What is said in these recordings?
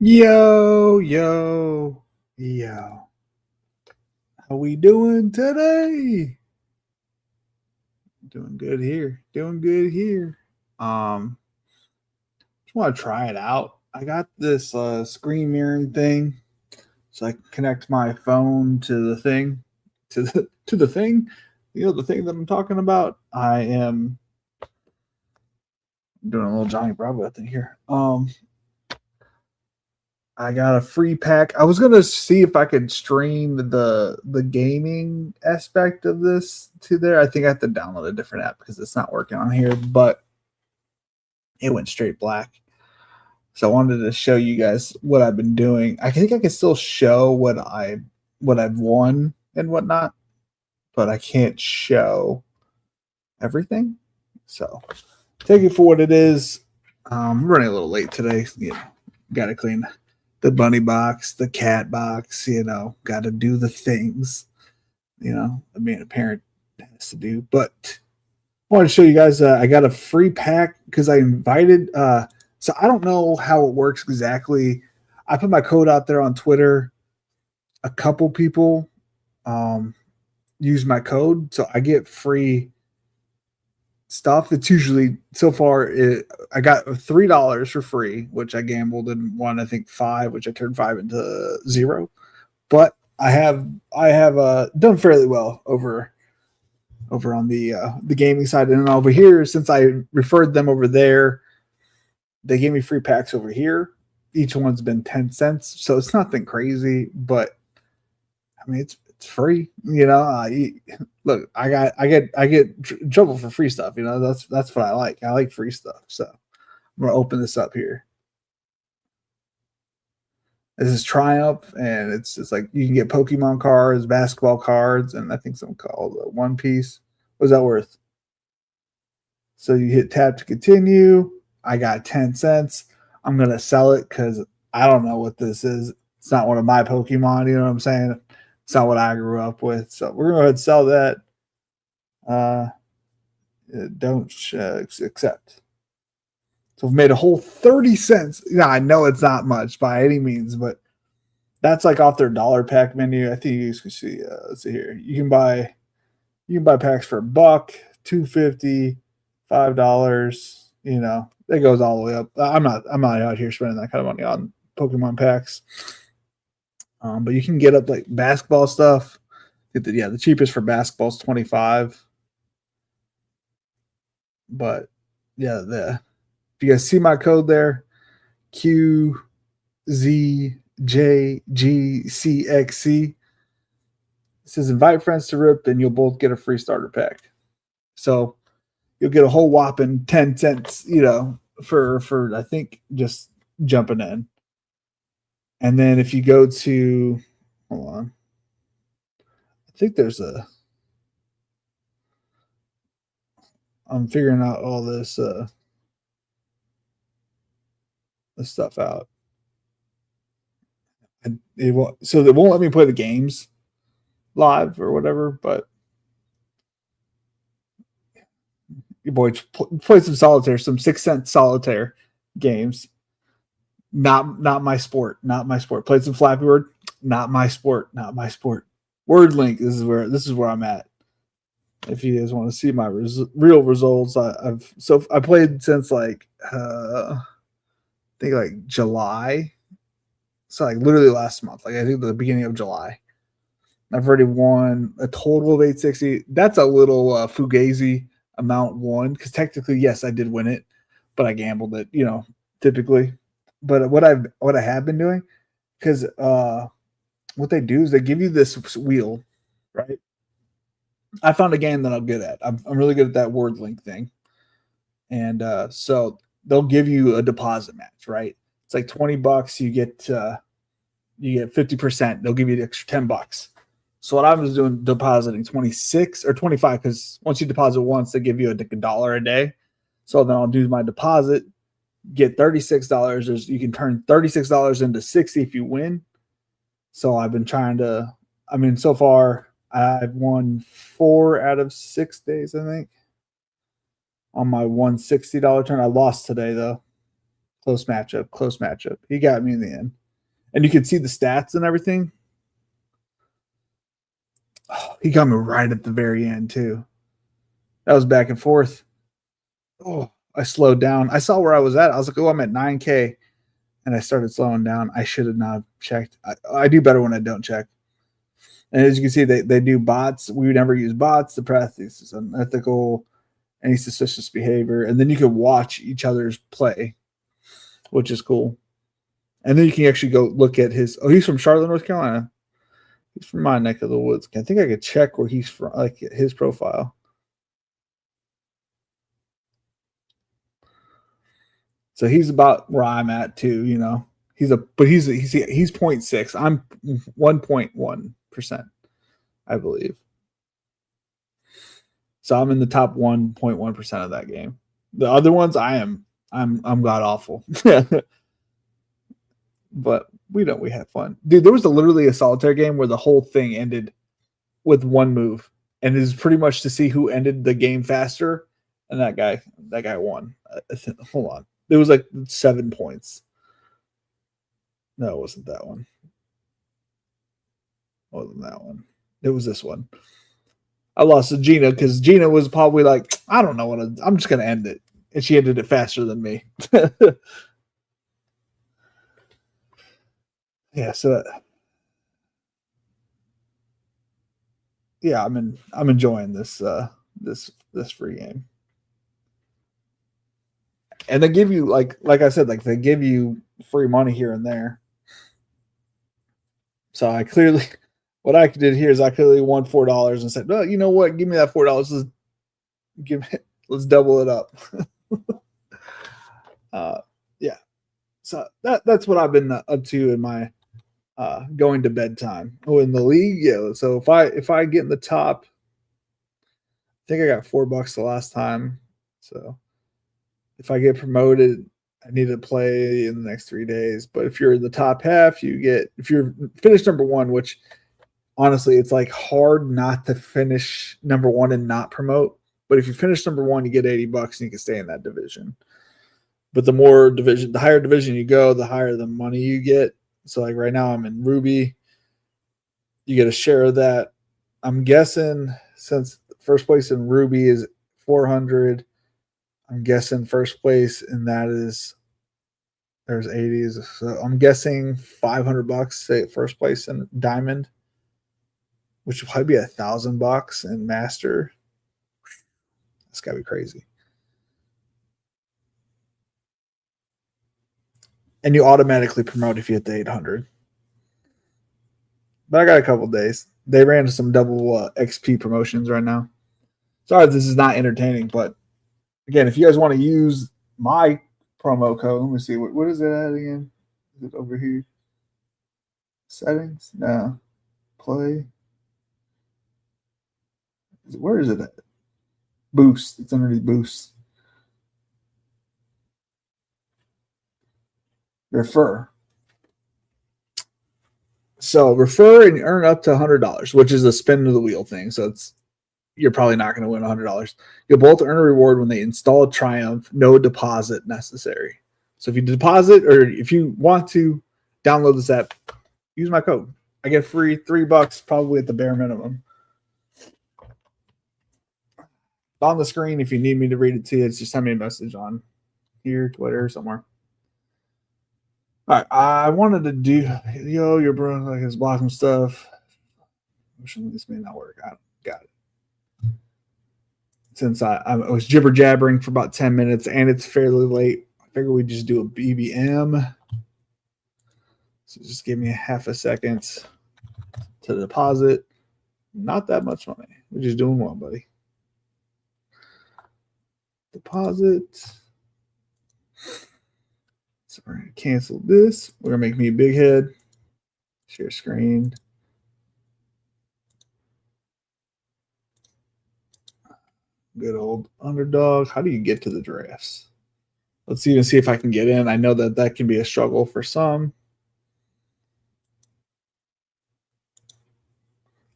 Yo, yo, yo. How we doing today? Doing good here. Doing good here. Um, just want to try it out. I got this screen mirroring thing, so I can connect my phone to the thing, to the thing. You know the thing that I'm talking about. I am doing a little Johnny Bravo thing here. I got a free pack. I was gonna see if I could stream the gaming aspect of this to there. I think I have to download a different app because it's not working on here, but it went straight black. So I wanted to show you guys what I've been doing. I think I can still show what I've won and whatnot, but I can't show everything. So take it for what it is. I'm running a little late today. Got to clean the bunny box, the cat box, got to do the things, being a parent has to do. But I want to show you guys, I got a free pack because I invited, so I don't know how it works exactly. I put my code out there on Twitter. A couple people use my code, so I get free stuff. It's usually so far I got $3 for free, which I gambled and won I think 5, which I turned 5 into 0. But I have done fairly well over on the gaming side, and then over here, since I referred them over there, they gave me free packs over here. Each one's been 10 cents, so it's nothing crazy, but I mean it's free, look, I get trouble for free stuff. That's what I like. I like free stuff. So I'm gonna open this up here. This is Triumph, and it's just like you can get Pokemon cards, basketball cards, and I think something called One Piece. What's that worth? So you hit tap to continue. I got 10 cents. I'm gonna sell it because I don't know what this is. It's not one of my Pokemon. You know what I'm saying? It's not what I grew up with. So we're gonna go ahead and sell that. Don't accept. So we've made a whole 30 cents. Yeah, I know it's not much by any means, but that's like off their dollar pack menu. I think you can see. Let's see here. You can buy packs for $1, $2.50, $5. It goes all the way up. I'm not out here spending that kind of money on Pokemon packs. But you can get up like basketball stuff. The cheapest for basketball is 25. But yeah, if you guys see my code there, QZJGCXC, it says invite friends to Rip, and you'll both get a free starter pack. So you'll get a whole whopping 10 cents, for I think just jumping in. And then if you go to, hold on, I think I'm figuring out all this stuff out. And they won't let me play the games live or whatever, but your boy play some solitaire, some 6-cent solitaire games. Not my sport. Not my sport. Played some Flappy Bird. Not my sport. Not my sport. Word Link. This is where I'm at. If you guys want to see my real results, I played since like I think like July. So like literally last month. Like I think the beginning of July. I've already won a total of 860. That's a little fugazi amount won because technically, yes, I did win it, but I gambled it. Typically. But what I have been doing, because what they do is they give you this wheel, right? I found a game that I'm good at. I'm really good at that word link thing, and so they'll give you a deposit match, right? It's like $20. You get 50%. They'll give you the extra $10. So what I was doing, depositing 26 or 25, because once you deposit once, they give you $1 a day. So then I'll do my deposit, get $36. You can turn $36 into 60 if you win. So I've been trying to. I mean, so far I've won 4 out of 6 days, I think, on my $160 turn. I lost today though, Close matchup. Close matchup. He got me in the end. And you could see the stats and everything. Oh, he got me right at the very end, too. That was back and forth. Oh, I slowed down. I saw where I was at. I was like, oh, I'm at 9K. And I started slowing down. I should have not checked. I do better when I don't check. And as you can see, they do bots. We would never use bots. The practice is unethical, any suspicious behavior. And then you can watch each other's play, which is cool. And then you can actually go look at his. Oh, he's from Charlotte, North Carolina. He's from my neck of the woods. I think I could check where he's from, like his profile. So he's about where I'm at too, you know. He's 0.6. I'm 1.1%, I believe. So I'm in the top 1.1% of that game. The other ones I'm god awful. But we have fun. Dude, there was literally a solitaire game where the whole thing ended with one move. And it is pretty much to see who ended the game faster. And that guy won. Hold on. It was like 7 points. No, it wasn't that one. It wasn't that one. It was this one. I lost to Gina because Gina was probably like, I don't know I'm just going to end it. And she ended it faster than me. Yeah, so yeah, I'm enjoying this this free game. And they give you like I said, like they give you free money here and there. So what I did here is I clearly won $4 and said, well, you know what? Give me that $4. Let's double it up. Yeah. So that's what I've been up to in my going to bedtime. Oh, in the league, yeah. So if I get in the top, I think I got $4 the last time. So if I get promoted, I need to play in the next 3 days. But if you're in the top half, if you're finished number one, which honestly, it's like hard not to finish number one and not promote. But if you finish number one, you get $80 and you can stay in that division. But the higher division you go, the higher the money you get. So like right now I'm in Ruby. You get a share of that. I'm guessing since first place in Ruby is 400, I'm guessing first place and that is there's 80s. So I'm guessing $500 say first place in Diamond, which would probably be $1,000 in Master. That's gotta be crazy. And you automatically promote if you hit the 800. But I got a couple days. They ran some double XP promotions right now. Sorry, this is not entertaining, but again, if you guys want to use my promo code, let me see what is it at again? Is it over here? Settings? No. Play. Where is it at? Boost. It's underneath Boost. Refer. So refer and earn up to $100, which is a spin of the wheel thing. So you're probably not going to win $100. You'll both earn a reward when they install Triumph. No deposit necessary. So if you deposit or if you want to download this app, use my code. I get free $3 probably at the bare minimum. On the screen, if you need me to read it to you, it's just send me a message on here, Twitter, somewhere. All right, I wanted to do your bro like his blocking stuff. This may not work. I got it. Since I was jibber jabbering for about 10 minutes and it's fairly late, I figured we'd just do a BBM. So just give me a half a second to deposit. Not that much money. We're just doing one, buddy. Deposit. So we're going to cancel this. We're going to make me a big head. Share screen. Good old underdog. How do you get to the drafts? Let's even see if I can get in. I know that can be a struggle for some.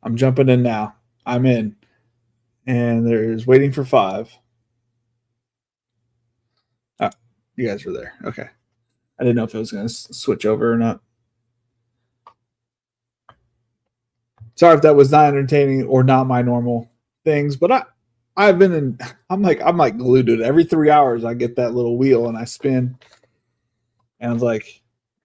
I'm jumping in now. I'm in. And there's waiting for 5. Oh, you guys are there. Okay. I didn't know if it was going to switch over or not. Sorry if that was not entertaining or not my normal things, but I've been in. I'm like glued to it. Every 3 hours, I get that little wheel and I spin. And I was like,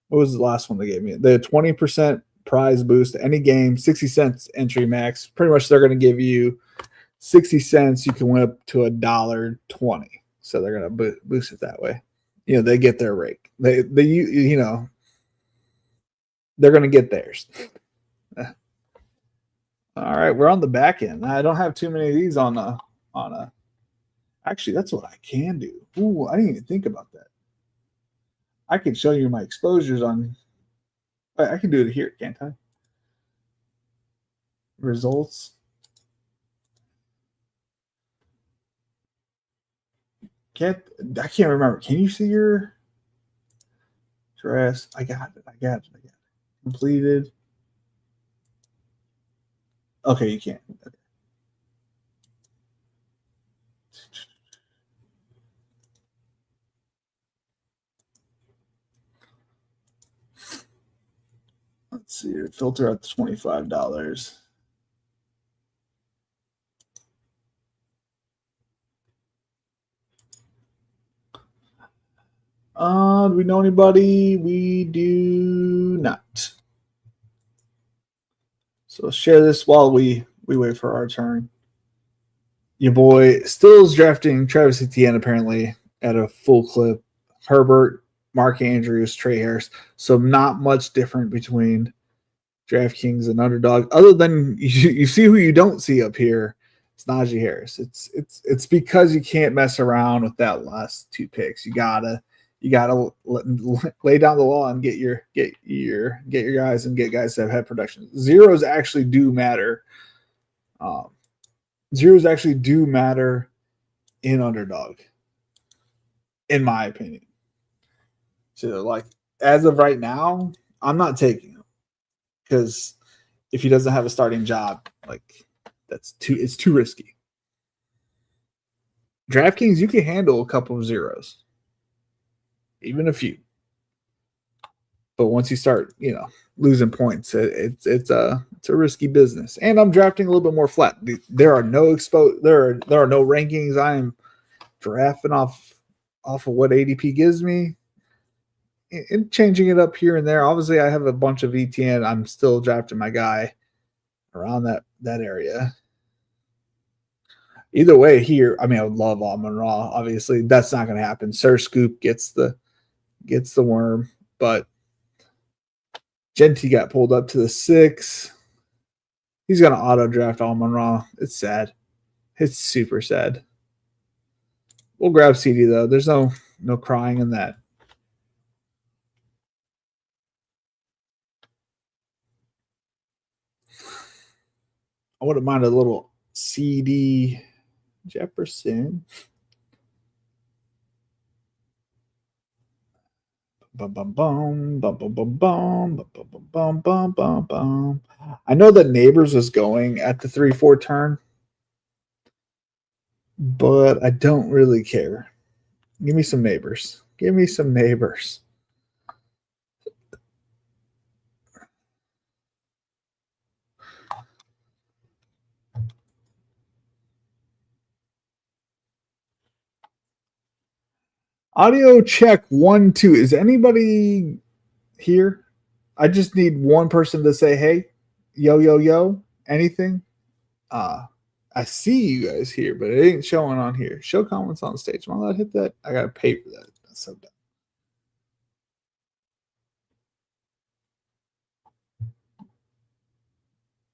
what was the last one they gave me? The 20% prize boost any game, 60 cents entry max. Pretty much, they're going to give you 60 cents. You can win up to $1.20. So they're going to boost it that way. You know, they get their rake. They you know, they're going to get theirs. All right, we're on the back end. I don't have too many of these on a. Actually, that's what I can do. Ooh, I didn't even think about that. I can show you my exposures on. I can do it here, can't I? Results. I can't remember. Can you see your dress? I got it. Completed. Okay, you can't. Okay. Let's see here. Filter out the $25. Do we know anybody? We do not. So share this while we wait for our turn. Your boy still is drafting Travis Etienne apparently at a full clip. Herbert, Mark Andrews, Trey Harris. So not much different between DraftKings and Underdog, other than you see who you don't see up here. It's Najee Harris. It's because you can't mess around with that last two picks. You gotta lay down the law and get your guys and get guys that have had production. Zeros actually do matter. Zeros actually do matter in Underdog, in my opinion. So, like, as of right now, I'm not taking him because if he doesn't have a starting job, like, it's too risky. DraftKings, you can handle a couple of zeros, even a few. But once you start, losing points, it's a risky business. And I'm drafting a little bit more flat. There are no there are no rankings. I'm drafting off of what ADP gives me and changing it up here and there. Obviously, I have a bunch of ETN. I'm still drafting my guy around that area. Either way, here, I mean, I would love Amon-Ra. Obviously, that's not going to happen. Sir Scoop gets the worm, but Genty got pulled up to the 6. He's going to auto draft Amon-Ra. It's sad. It's super sad. We'll grab CD though. There's no crying in that. I wouldn't mind a little CD Jefferson. Bum, bum, bum, bum, bum, bum, bum, bum, bum, bum, bum, bum. I know that Neighbors was going at the 3-4 turn, but I don't really care. Give me some Neighbors. Give me some Neighbors. Audio check 1, 2. Is anybody here? I just need one person to say, hey, yo, anything. I see you guys here, but it ain't showing on here. Show comments on stage. Am I allowed to hit that? I got to pay for that. That's so dumb.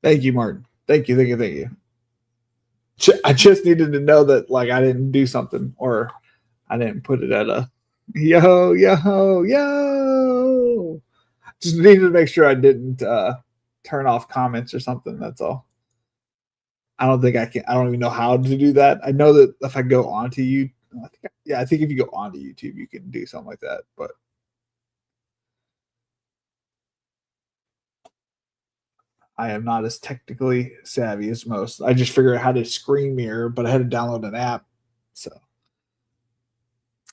Thank you, Martin. Thank you. I just needed to know that, like, I didn't do something or I didn't put it at a yo. Just needed to make sure I didn't turn off comments or something. That's all. I don't think I can. I don't even know how to do that. I know that if I go onto you, I think if you go onto YouTube, you can do something like that. But I am not as technically savvy as most. I just figured out how to screen mirror, but I had to download an app. So,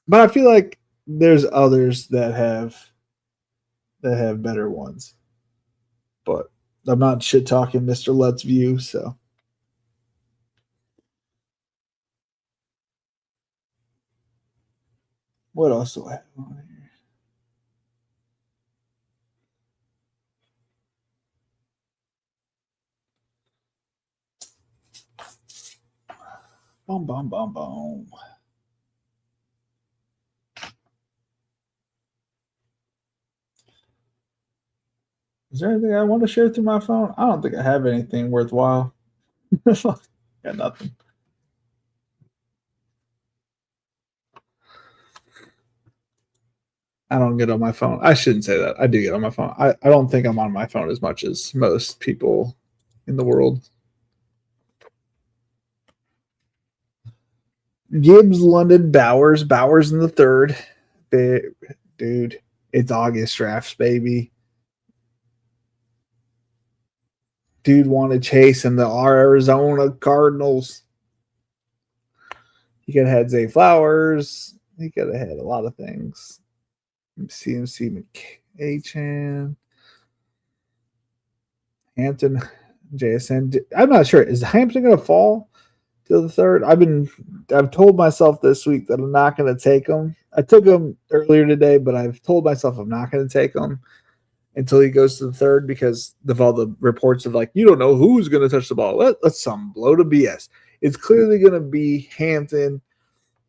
but I feel like there's others that have better ones, but I'm not shit talking Mr. Let's View. So what else do I have on here? Boom, boom, boom, boom. Is there anything I want to share through my phone? I don't think I have anything worthwhile. Got nothing. I don't get on my phone. I shouldn't say that. I do get on my phone. I don't think I'm on my phone as much as most people in the world. Gibbs, London, Bowers, Bowers in the third. Dude, it's August drafts, baby. Dude wanted Chase and the Arizona Cardinals. He could have had Zay Flowers. He could have had a lot of things. CMC McCachan. Hampton, JSN. I'm not sure. Is Hampton going to fall to the third? I've told myself this week that I'm not going to take him. I took him earlier today, but I've told myself I'm not going to take him until he goes to the third because of all the reports of like, you don't know who's going to touch the ball. Let's some blow to BS. It's clearly going to be Hampton.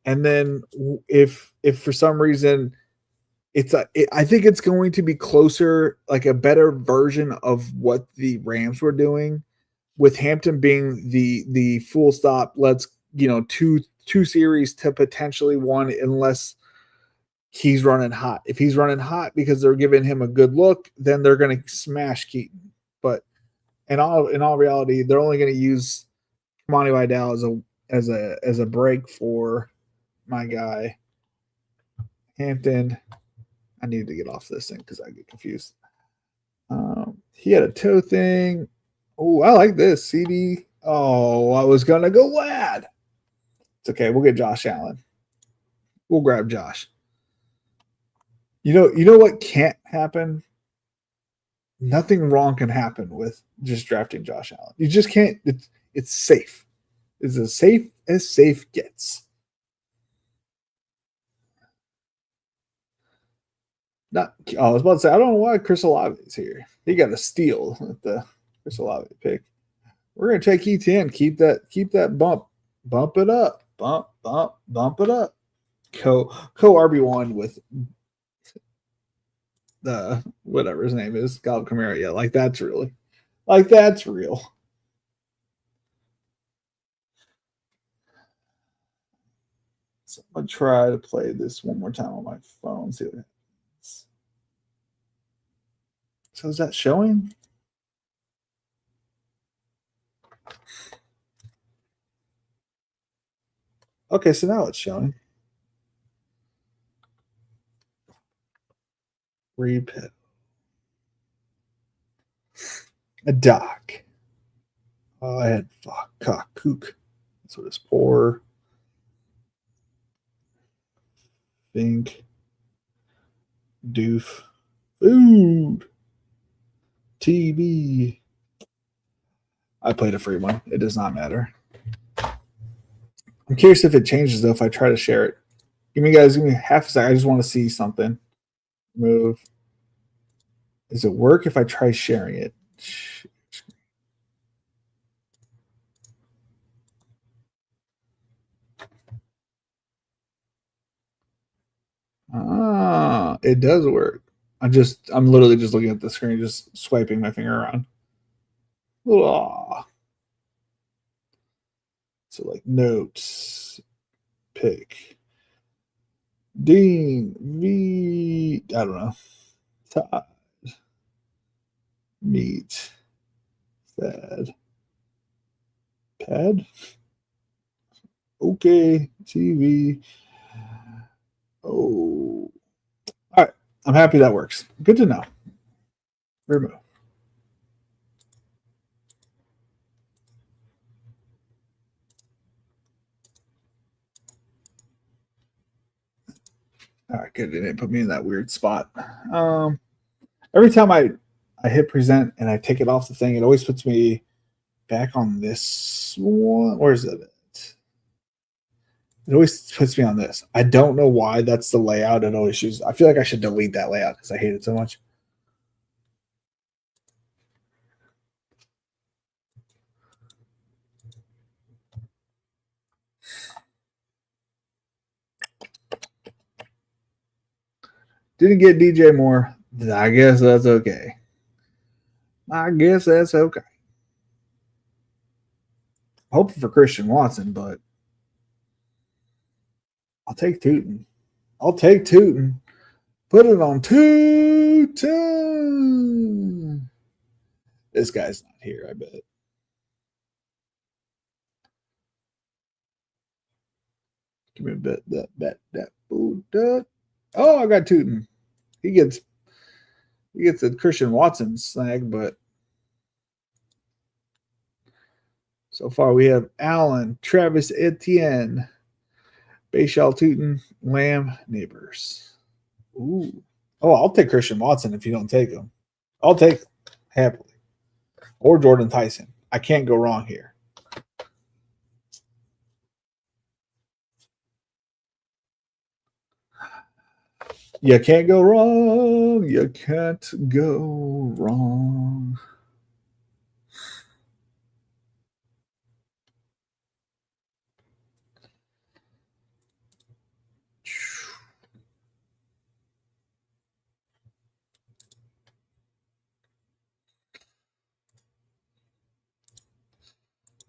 And then if for some reason I think it's going to be closer, like a better version of what the Rams were doing, with Hampton being the full stop. Let's two series to potentially one, unless he's running hot. If he's running hot because they're giving him a good look, then they're going to smash Keaton. But in all reality, they're only going to use Monty Vidal as a break for my guy Hampton. I need to get off this thing because I get confused. He had a toe thing. Oh, I like this. CD. Oh, I was gonna go Lad. It's okay. We'll get Josh Allen. We'll grab Josh. You know what can't happen? Nothing wrong can happen with just drafting Josh Allen. You just can't. It's safe. It's as safe gets. Not. Oh, I was about to say I don't know why Chris Olave is here. He got a steal with the Chris Olave pick. We're gonna take ETN. Keep that bump it up, bump it up. Co RB1 with the whatever his name is, Gallup Kamara. Yeah, that's real. So I'm gonna try to play this one more time on my phone. See what happens. So is that showing? Okay, so now it's showing. Repeat. A doc. Oh, I had cock kook. That's what it's for. Think. Doof. Food. TV. I played a free one. It does not matter. I'm curious if it changes though if I try to share it. Give me half a second. I just want to see something. Move. Does it work if I try sharing it? It does work. I'm literally just looking at the screen, just swiping my finger around. So like notes, pick, Dean, V, I don't know. Todd, meet, Thad, pad, okay, TV. Oh, all right. I'm happy that works. Good to know. Remove. All right, good. It didn't put me in that weird spot. Every time I hit present and I take it off the thing, it always puts me back on this one. Where is it? It always puts me on this. I don't know why that's the layout. It always uses. I feel like I should delete that layout because I hate it so much. Didn't get DJ Moore. I guess that's okay. I guess that's okay. Hoping for Christian Watson, but I'll take Tootin. I'll take Tootin. Put it on Tootin. This guy's not here, I bet. Give me a bit that. Oh, I got Tootin. He gets a Christian Watson snag, but so far we have Allen, Travis Etienne, Bayshall Tootin, Lamb, Neighbors. Ooh. Oh, I'll take Christian Watson if you don't take him. I'll take him happily. Or Jordan Tyson. I can't go wrong here. You can't go wrong. You can't go wrong.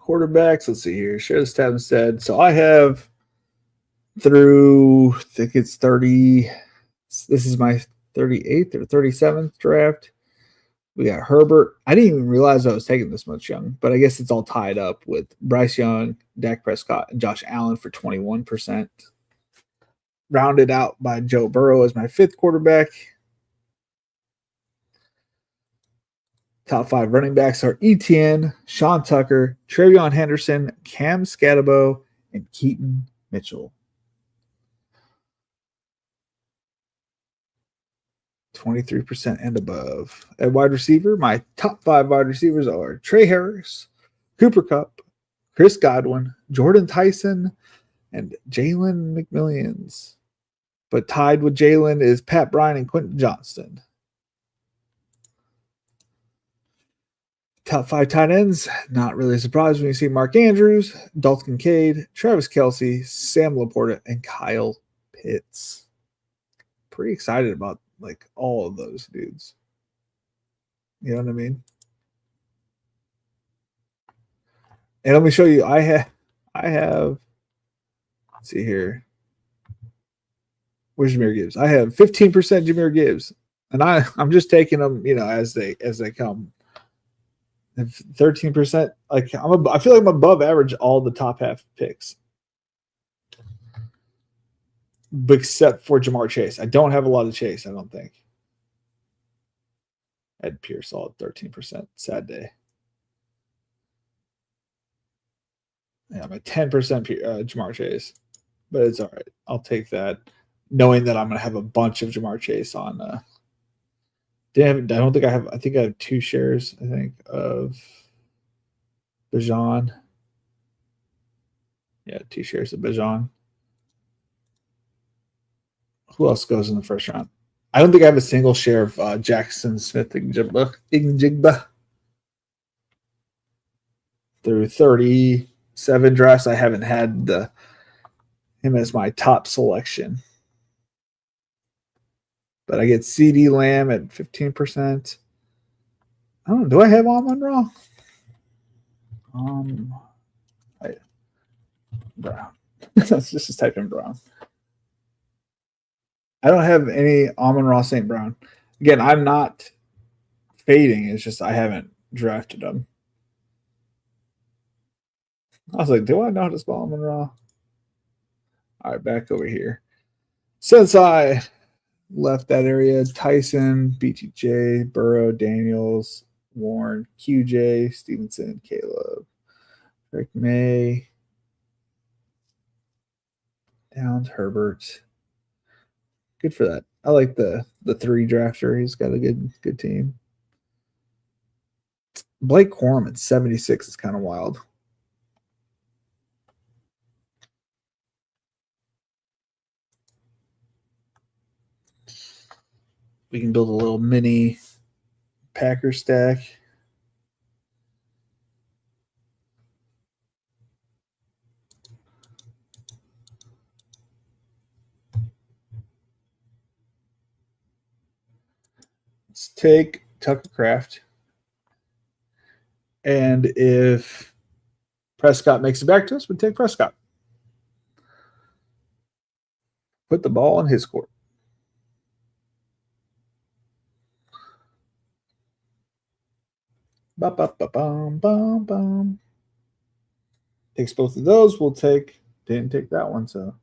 Quarterbacks, let's see here. Share this tab instead. So I have through, I think it's 30. This is my 38th or 37th draft. We got Herbert. I didn't even realize I was taking this much young, but I guess it's all tied up with Bryce Young, Dak Prescott, and Josh Allen for 21%. Rounded out by Joe Burrow as my 5th quarterback. Top 5 running backs are Etienne, Sean Tucker, Travion Henderson, Cam Scatabo, and Keaton Mitchell. 23% and above. At wide receiver, my top 5 wide receivers are Trey Harris, Cooper Kupp, Chris Godwin, Jordan Tyson, and Jalen McMillions. But tied with Jalen is Pat Bryant and Quentin Johnston. Top 5 tight ends, not really surprised when you see Mark Andrews, Dalton Kincaid, Travis Kelce, Sam Laporta, and Kyle Pitts. Pretty excited about like all of those dudes. You know what I mean? And let me show you. I have. Let's see here. Where's Jahmyr Gibbs? I have 15% Jahmyr Gibbs, and I'm just taking them, as they come. 13%. Like I feel like I'm above average all the top half picks, except for Jamar Chase. I don't have a lot of Chase. I don't think. Ed Pierce all at 13%. Sad day. Yeah, I'm at 10% Jamar Chase, but it's all right. I'll take that, knowing that I'm going to have a bunch of Jamar Chase on. I don't think I have. I think I have 2 shares. I think of Bijan. Yeah, 2 shares of Bijan. Who else goes in the first round? I don't think I have a single share of Jackson Smith-Njigba. Through 37 drafts, I haven't had him as my top selection. But I get CD Lamb at 15%. I don't know. Do I have Amon-Ra? Brown. Let's just type in Brown. I don't have any Amon-Ra St. Brown. Again, I'm not fading. It's just I haven't drafted them. I was like, do I know how to spell Amon-Ra? All right, back over here. Since I left that area, Tyson, BTJ, Burrow, Daniels, Warren, QJ, Stevenson, Caleb, Rick May, Downs, Herbert. Good for that. I like the 3 drafter. He's got a good team. Blake Corum at 76 is kind of wild. We can build a little mini Packer stack. Let's take Tucker Craft. And if Prescott makes it back to us, we take Prescott. Put the ball on his court. Ba-ba-ba-bum-bum-bum. Takes both of those. We'll take. Didn't take that one, so.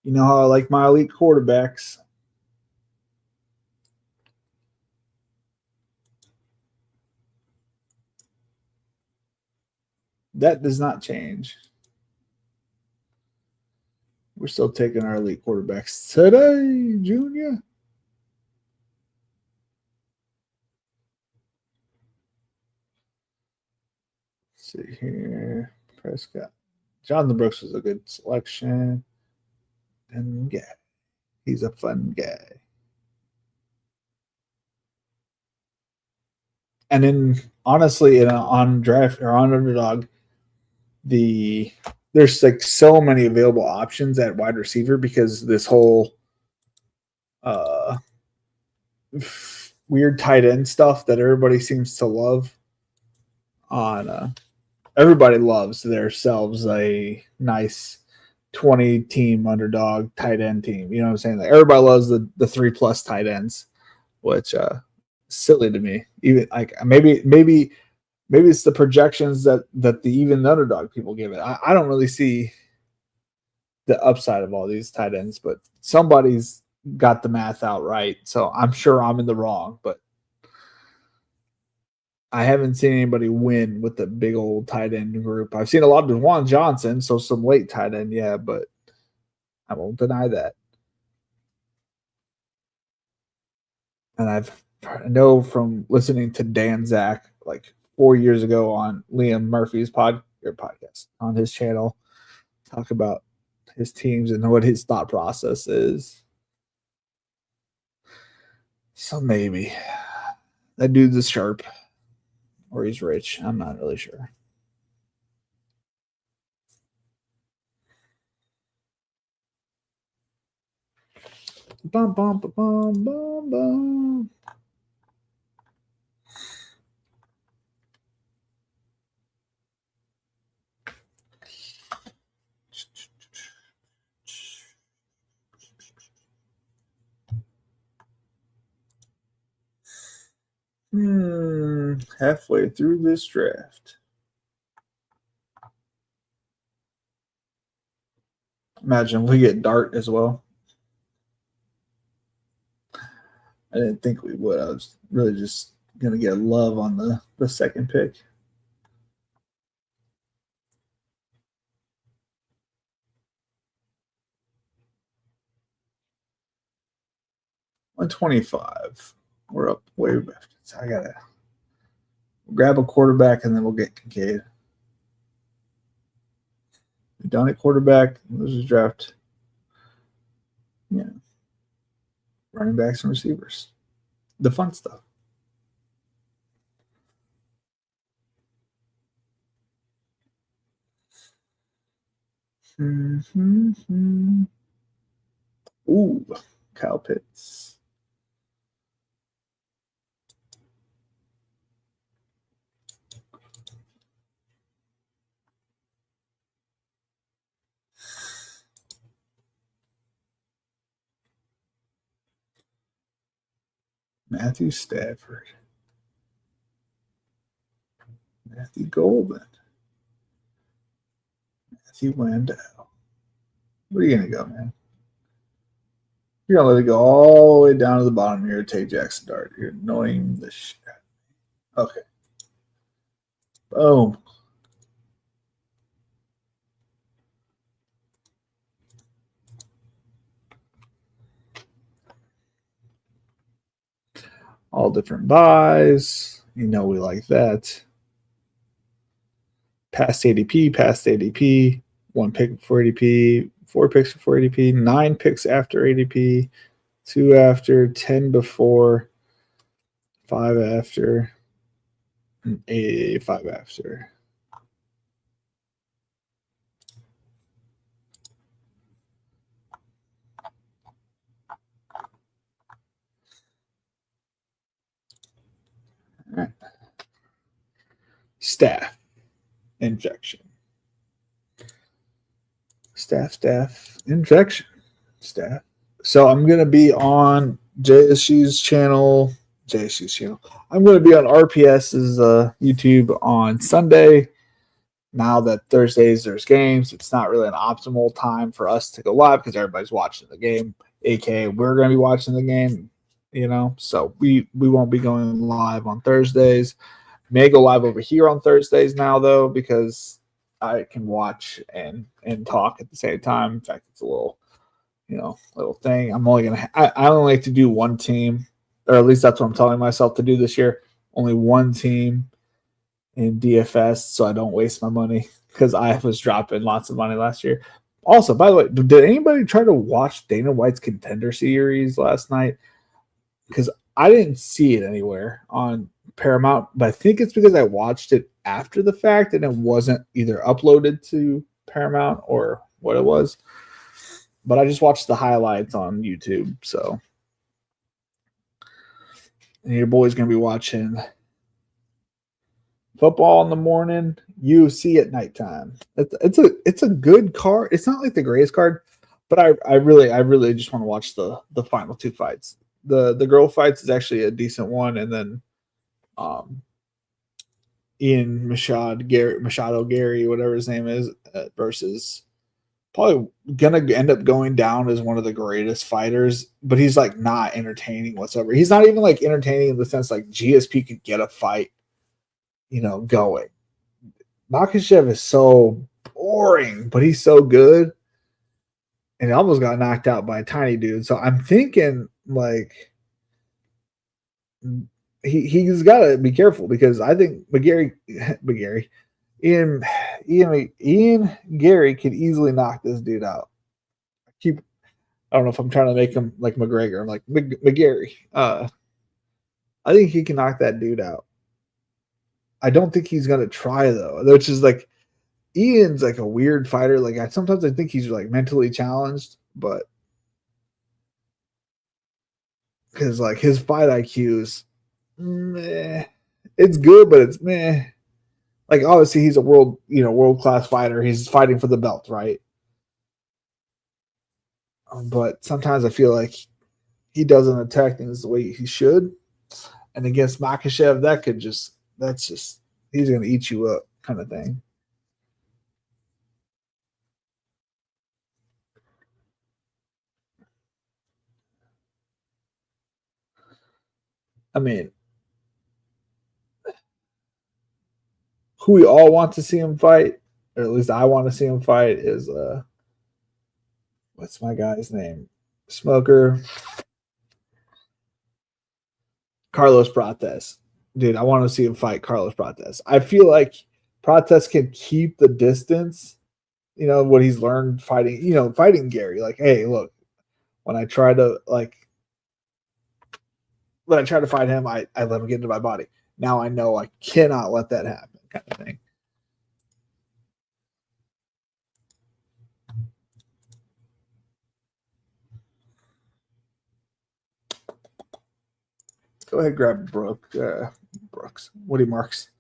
You know how I like my elite quarterbacks. That does not change. We're still taking our elite quarterbacks today, Junior. Let's see here. Prescott. Jonathan Brooks was a good selection. And yeah, he's a fun guy. And then honestly, on draft or on underdog, there's like so many available options at wide receiver because this whole weird tight end stuff that everybody seems to love. Everybody loves themselves a nice 20 team underdog tight end team. You know what I'm saying? Like everybody loves the 3+ tight ends, which silly to me. Even like maybe it's the projections that the even underdog people give it. I don't really see the upside of all these tight ends, but somebody's got the math out right. So I'm sure I'm in the wrong, but I haven't seen anybody win with the big old tight end group. I've seen a lot of Juwan Johnson, so some late tight end, yeah, but I won't deny that. And I know from listening to Dan Zach like 4 years ago on Liam Murphy's podcast on his channel, talk about his teams and what his thought process is. So maybe that dude's a sharp or he's rich. I'm not really sure. Bum, bum, bum, bum, bum, bum. Halfway through this draft. Imagine if we get Dart as well. I didn't think we would. I was really just going to get Love on the second pick. $125. We're up way back. So I got to grab a quarterback and then we'll get Kincaid. We're done at quarterback. This is draft. Yeah. Running backs and receivers. The fun stuff. Mm-hmm. Ooh, Kyle Pitts. Matthew Stafford. Matthew Golden. Matthew Landau. Where are you going to go, man? You're gonna let it go all the way down to the bottom here. Take Jackson Dart. You're annoying the shit. Okay. Boom. All different buys. You know we like that. Past ADP, past ADP. 1 pick before ADP. 4 picks before ADP. 9 picks after ADP. 2 after. 10 before. 5 after. And 5 after. All right. Staff infection. Staff infection. Staff. So I'm gonna be on JSU's channel. I'm gonna be on RPS's YouTube on Sunday. Now that Thursdays there's games, it's not really an optimal time for us to go live because everybody's watching the game. AKA we're gonna be watching the game, So we won't be going live on Thursdays. May go live over here on Thursdays now though, because I can watch and talk at the same time. In fact, it's a little thing. I'm only gonna I only like to do one team, or at least that's what I'm telling myself to do this year. Only one team in DFS, so I don't waste my money because I was dropping lots of money last year. Also, by the way, did anybody try to watch Dana White's Contender Series last night? Because I didn't see it anywhere on Paramount, but I think it's because I watched it after the fact and it wasn't either uploaded to Paramount or what it was. But I just watched the highlights on YouTube. So, and your boy's going to be watching football in the morning, UFC at nighttime. It's a good card. It's not like the greatest card, but I really just want to watch the final 2 fights. The girl fights is actually a decent one, and then Ian Machado Gary, whatever his name is, versus probably gonna end up going down as one of the greatest fighters, but he's like not entertaining whatsoever. He's not even like entertaining in the sense like GSP could get a fight, going. Makhachev is so boring, but he's so good. And he almost got knocked out by a tiny dude. So I'm thinking like he's got to be careful because I think Ian Gary could easily knock this dude out. I don't know if I'm trying to make him like McGregor. I'm like McGarry. I think he can knock that dude out. I don't think he's gonna try though, which is like Ian's like a weird fighter. Like sometimes I think he's like mentally challenged, but because like his fight IQ is meh. It's good, but it's meh. Like obviously he's a world class fighter. He's fighting for the belt, right? But sometimes I feel like he doesn't attack things the way he should. And against Makhachev, that's just he's gonna eat you up kind of thing. I mean, who we all want to see him fight, or at least I want to see him fight, is what's my guy's name? Smoker. Carlos Prates. Dude, I want to see him fight Carlos Prates. I feel like Prates can keep the distance, what he's learned fighting Gary. Like, hey, look, when I try to fight him, I let him get into my body. Now I know I cannot let that happen, kind of thing. Go ahead, grab Brooks. Woody Marks.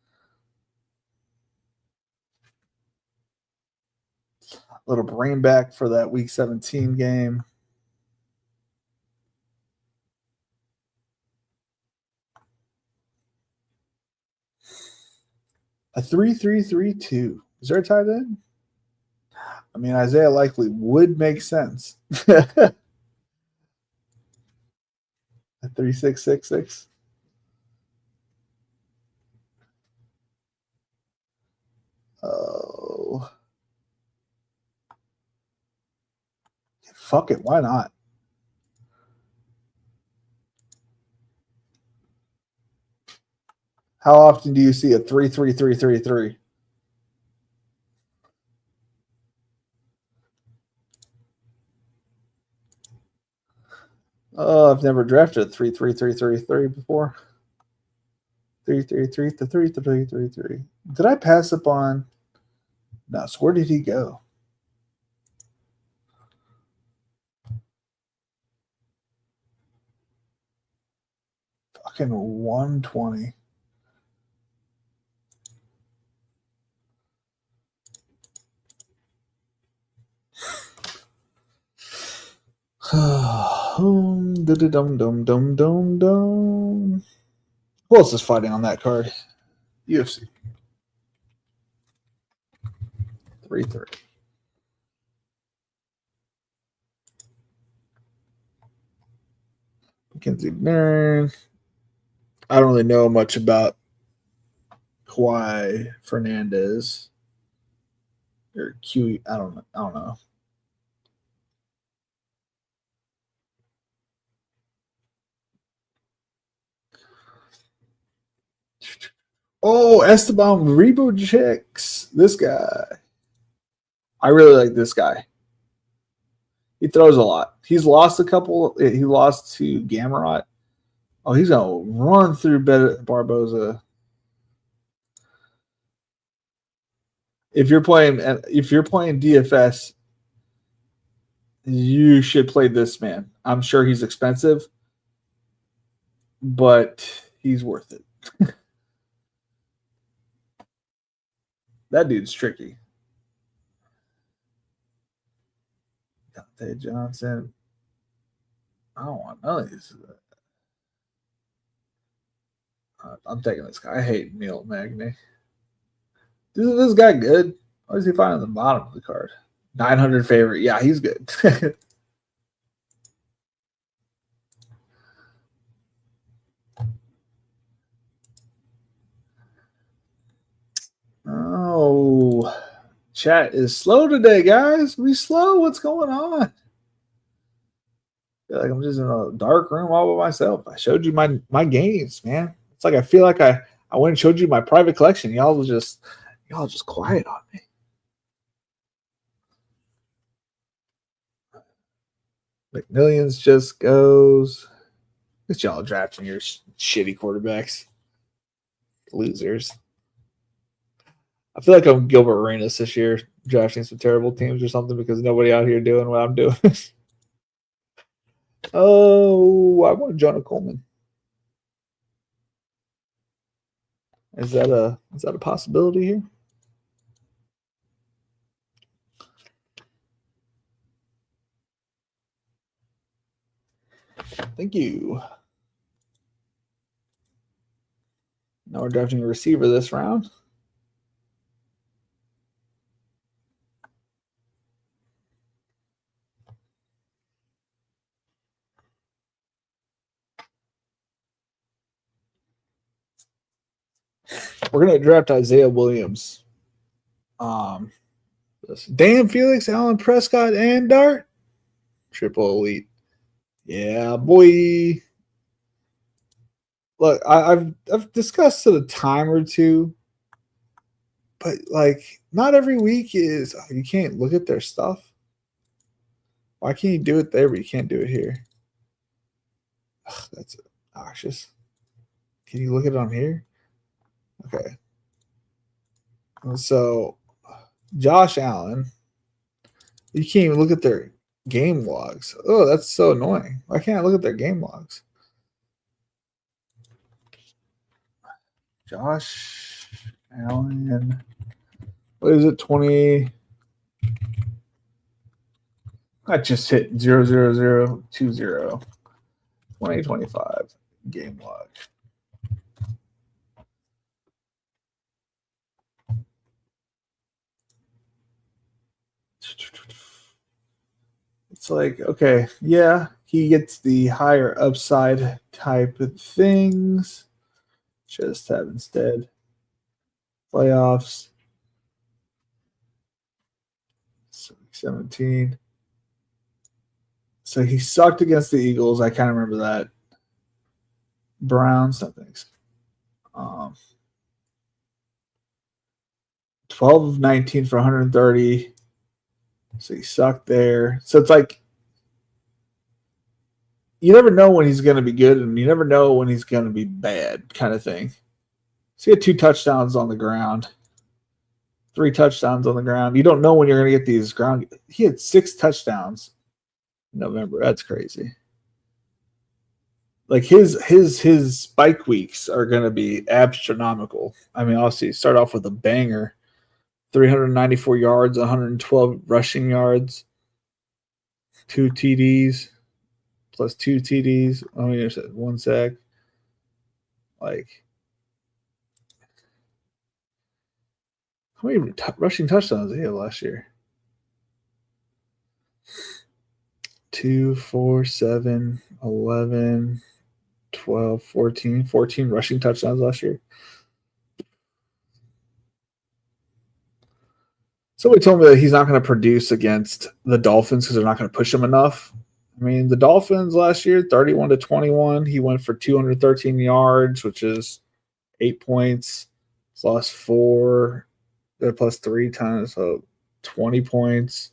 A little brain back for that Week 17 game. A 3-3-3-2. Is there a tight end? I mean, Isaiah Likely would make sense. 3666. Oh, fuck it. Why not? How often do you see a 33333? Oh, I've never drafted a 33333 before. 3333333. Did I pass up on? No, so where did he go? Fucking 120. Dum dum dum dum dum. Who else is fighting on that card? UFC 3-3. Mackenzie Barron. I don't really know much about Kawhi Fernandez or Q. I don't know. Oh, Esteban Rebo checks. This guy. I really like this guy. He throws a lot. He's lost a couple. He lost to Gamrot. Oh, he's gonna run through Barboza. If you're playing DFS, you should play this man. I'm sure he's expensive, but he's worth it. That dude's tricky. Dante Johnson. I don't want none of these. I'm taking this guy. I hate Neil Magny. Is this guy good? What does he find on the bottom of the card? 900 favorite. Yeah, he's good. Oh, chat is slow today, guys. We slow. What's going on? I feel like I'm just in a dark room all by myself. I showed you my games, man. It's like I feel like I went and showed you my private collection. Y'all just quiet on me. McMillions just goes. It's y'all drafting your shitty quarterbacks. Losers. I feel like I'm Gilbert Arenas this year, drafting some terrible teams or something because nobody out here doing what I'm doing. Oh, I want Jonah Coleman. Is that a possibility here? Thank you. Now we're drafting a receiver this round. We're gonna draft Isaiah Williams. Damn, Felix, Allen Prescott, and Dart. Triple elite. Yeah, boy. Look, I've discussed it a time or two, but like not every week is you can't look at their stuff. Why can't you do it there, but you can't do it here? Ugh, that's obnoxious. Can you look at it on here? Okay. So Josh Allen, you can't even look at their game logs. Oh, that's so annoying. Why can't I look at their game logs? Josh Allen. What is it? 20. I just hit 00020. 2025 game log. It's like, okay, yeah. he gets the higher upside type of things. Just have instead playoffs. 17. So he sucked against the Eagles. I kind of remember that. Browns, no thanks. 12 of 19 for 130. So he sucked there. So it's like you never know when he's going to be good and you never know when he's going to be bad kind of thing. So he had 2 touchdowns on the ground, 3 touchdowns on the ground. You don't know when you're going to get these ground. He had 6 touchdowns in November. That's crazy. Like his spike weeks are going to be astronomical. I mean, obviously, start off with a banger, 394 yards, 112 rushing yards, 2 TDs, plus 2 TDs. I mean, there's 1 sack. Like, how many rushing touchdowns did he have last year? 2, 4, 7, 11, 12, 14 rushing touchdowns last year. Somebody told me that he's not going to produce against the Dolphins because they're not going to push him enough. I mean, the Dolphins last year, 31-21. He went for 213 yards, which is 8 points. He's lost 4, plus 3 times, so 20 points.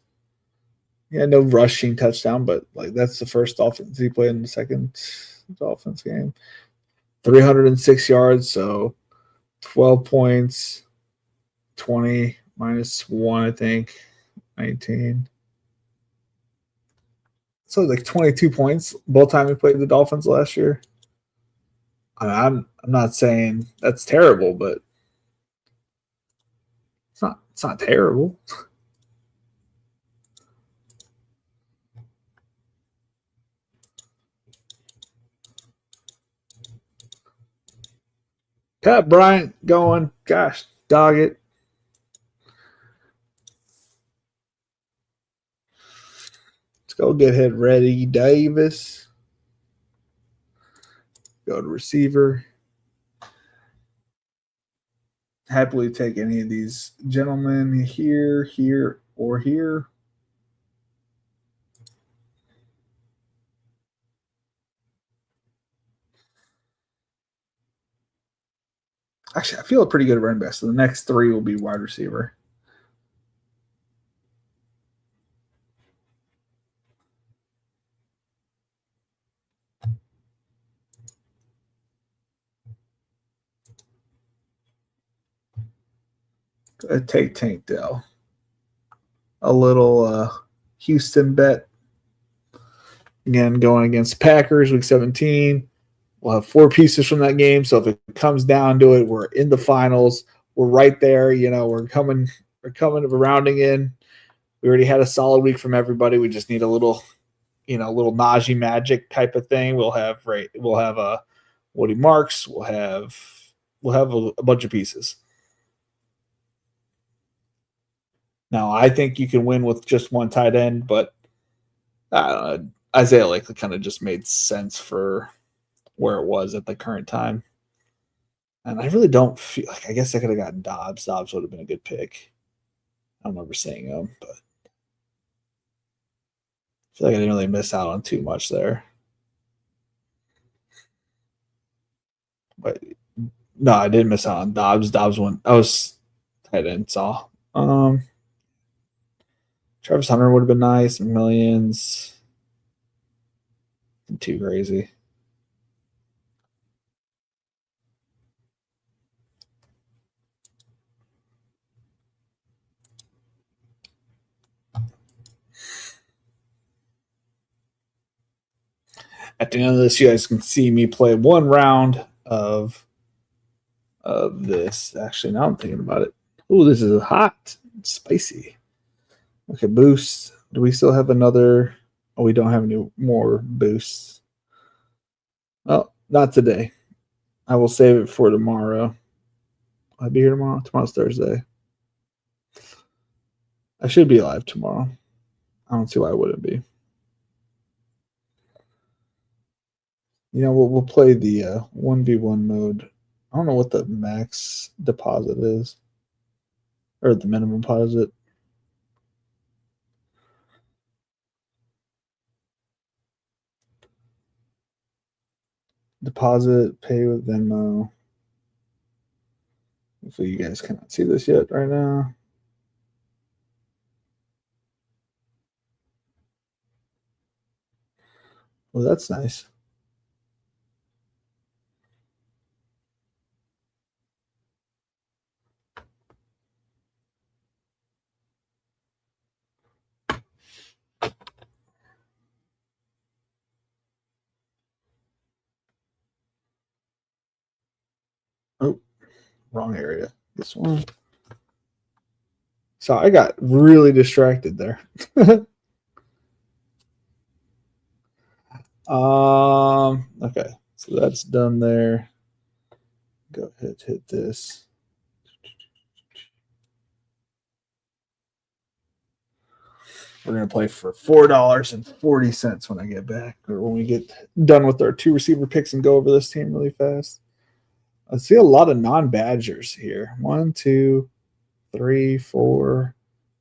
Yeah, no rushing touchdown, but like that's the first Dolphins he played in the second Dolphins game. 306 yards, so 12 points, 20 minus 1, I think, 19. So like 22 points both time he played the Dolphins last year. I'm not saying that's terrible, but it's not terrible. Pat Bryant going, gosh, dog it. Let's go get head ready. Davis. Go to receiver. Happily take any of these gentlemen here, here, or here. Actually, I feel a pretty good running back. So the next 3 will be wide receiver. Go ahead, take Tank Dell. A little Houston bet. Again, going against Packers, week 17. We'll have 4 pieces from that game. So if it comes down to it, we're in the finals. We're right there. You know, we're coming rounding in. We already had a solid week from everybody. We just need a little, little Najee magic type of thing. We'll have a Woody Marks. We'll have a bunch of pieces. Now, I think you can win with just one tight end, but Isaiah Likely kind of just made sense for where it was at the current time. And I really don't feel like, I guess I could have gotten Dobbs. Dobbs would have been a good pick. I don't remember seeing him, but I feel like I didn't really miss out on too much there. But no, I didn't miss out on Dobbs. Dobbs went. I was tight end. Saw. Travis Hunter would have been nice. Millions. Too crazy. At the end of this, you guys can see me play 1 round of this. Actually, now I'm thinking about it. Oh, this is hot, spicy. Okay, boost. Do we still have another? Oh, we don't have any more boosts. Well, not today. I will save it for tomorrow. I'll be here tomorrow. Tomorrow's Thursday. I should be live tomorrow. I don't see why I wouldn't be. we'll play the 1v1 mode. I don't know what the max deposit is or the minimum deposit. Deposit, pay with Venmo. Hopefully you guys cannot see this yet right now. Well, that's nice. Oh, wrong area. This one. So I got really distracted there. Okay, so that's done there. Go ahead, hit this. We're gonna play for $4.40 when I get back, or when we get done with our 2 receiver picks and go over this team really fast. I see a lot of non-Badgers here. 1, 2, 3, 4,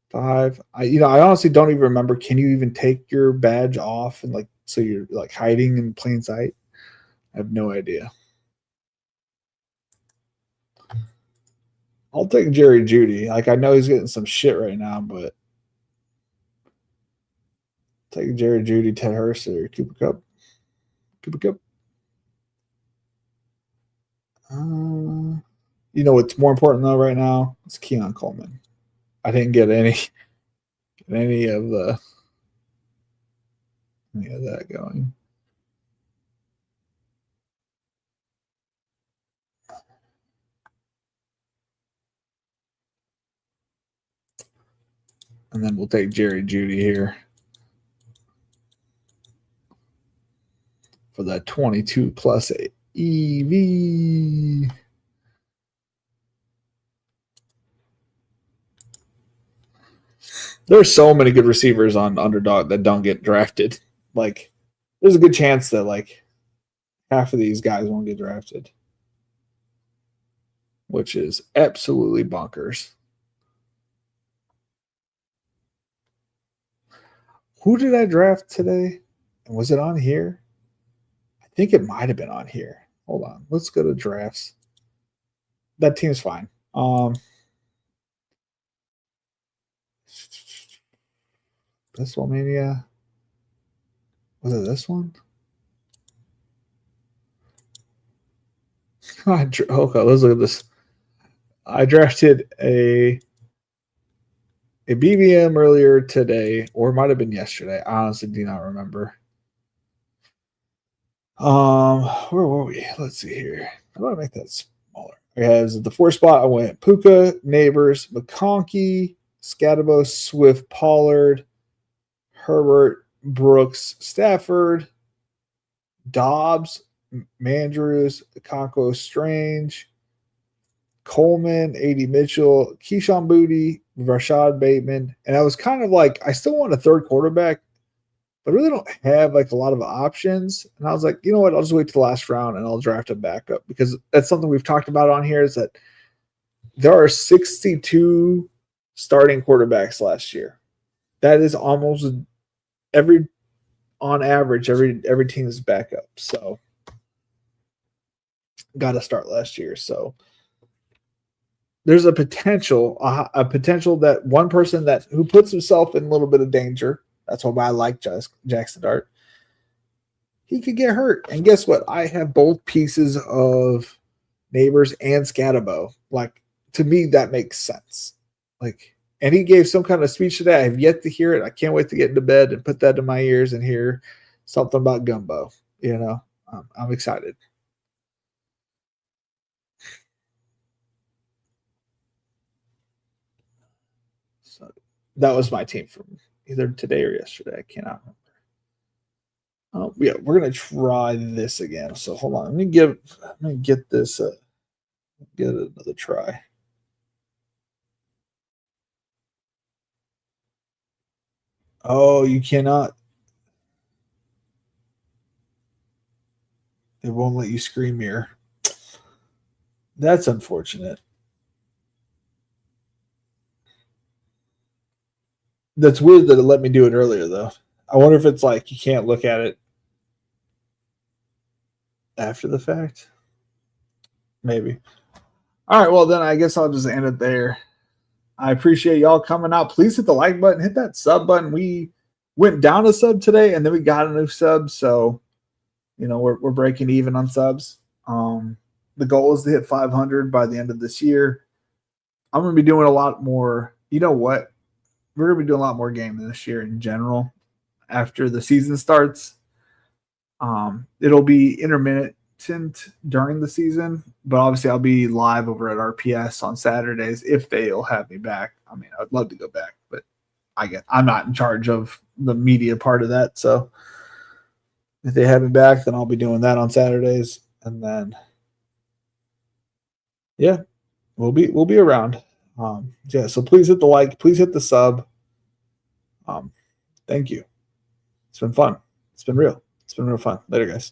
5. I honestly don't even remember. Can you even take your badge off and like so you're like hiding in plain sight? I have no idea. I'll take Jerry Judy. Like I know he's getting some shit right now, but take Jerry Judy, Ted Hurst, or Cooper Cup. Cooper Cup. What's more important though right now? It's Keon Coleman. I didn't get any of that going. And then we'll take Jerry Judy here for that 22 plus EV. There's so many good receivers on underdog that don't get drafted. Like, there's a good chance that like half of these guys won't get drafted, which is absolutely bonkers. Who did I draft today? Was it on here? I think it might have been on here. Hold on. Let's go to drafts. That team's fine. This one, Mania. Was it this one? Okay, let's look at this. I drafted a BBM earlier today, or it might have been yesterday. I honestly do not remember. Where were we? Let's see here. How do I make that smaller? As the 4 spot, I went Puka, Neighbors, McConkey, Scatabo, Swift, Pollard, Herbert, Brooks, Stafford, Dobbs, Mandrews, Conco, Strange, Coleman, A.D. Mitchell, Keyshawn Booty, Rashad Bateman. And I was kind of like, I still want a third quarterback, but I really don't have like a lot of options. And I was like, you know what? I'll just wait to the last round and I'll draft a backup, because that's something we've talked about on here, is that there are 62 starting quarterbacks last year. That is almost on average, every team's backup. So got to start last year. So there's a potential that one person who puts himself in a little bit of danger. That's why I like Jackson Dart. He could get hurt. And guess what? I have both pieces of Neighbors and Scatabo. Like, to me, that makes sense. Like, and he gave some kind of speech today. I have yet to hear it. I can't wait to get into bed and put that in my ears and hear something about gumbo. I'm excited. So that was my team from either today or yesterday. I cannot remember. Oh yeah, we're gonna try this again. So hold on. Let me get this. Get another try. Oh, you cannot. It won't let you screen mirror. That's unfortunate. That's weird that it let me do it earlier, though. I wonder if it's like you can't look at it after the fact. Maybe. All right, well, then I guess I'll just end it there. I appreciate y'all coming out. Please hit the like button, hit that sub button. We went down a sub today, and then we got a new sub, so we're breaking even on subs. The goal is to hit 500 by the end of this year. I'm going to be doing a lot more. You know what? We're going to be doing a lot more gaming this year in general after the season starts. It'll be intermittent during the season, but obviously I'll be live over at RPS on Saturdays if they'll have me back. I mean, I'd love to go back, but I'm not in charge of the media part of that. So if they have me back, then I'll be doing that on Saturdays, and then yeah, we'll be around. So please hit the like, please hit the sub. Thank you. It's been fun. It's been real fun. Later, guys.